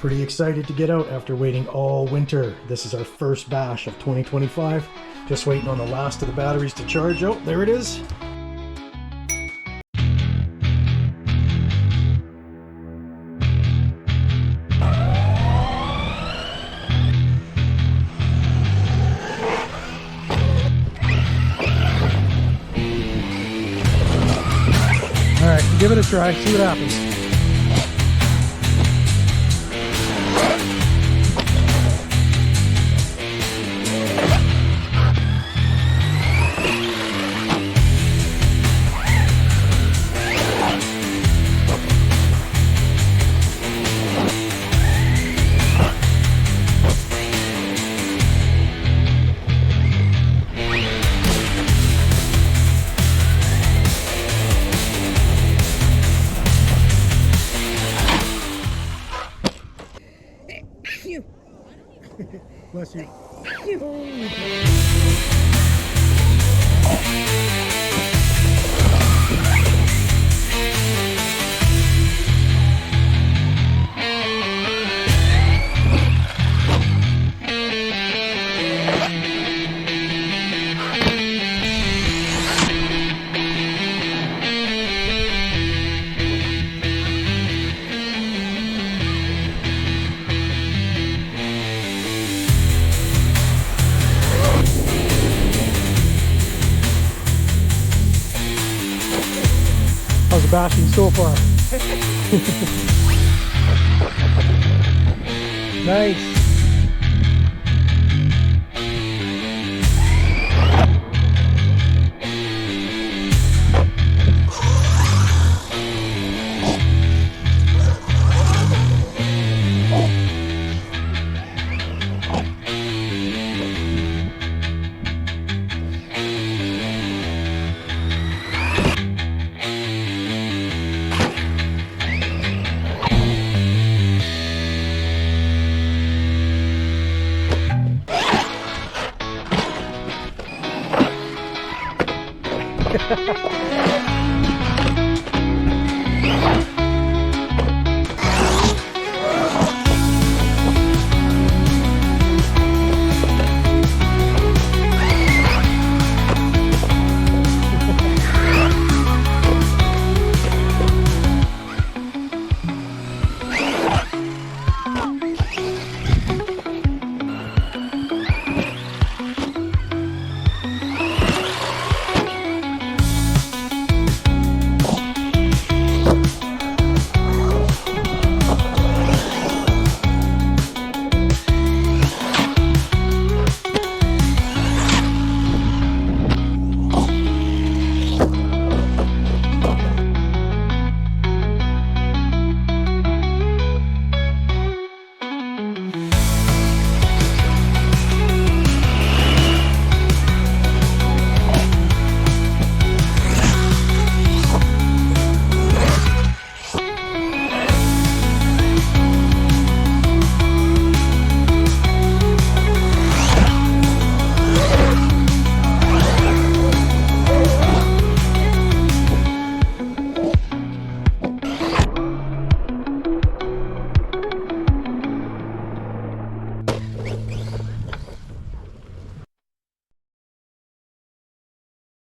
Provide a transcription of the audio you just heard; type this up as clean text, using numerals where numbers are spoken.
Pretty excited to get out after waiting all winter. This is our first bash of 2025. Just waiting on the last of the batteries to charge. Oh, there it is. All right, give it a try, see what happens. Bless you. How's the bashing so far? Nice. Ha ha ha.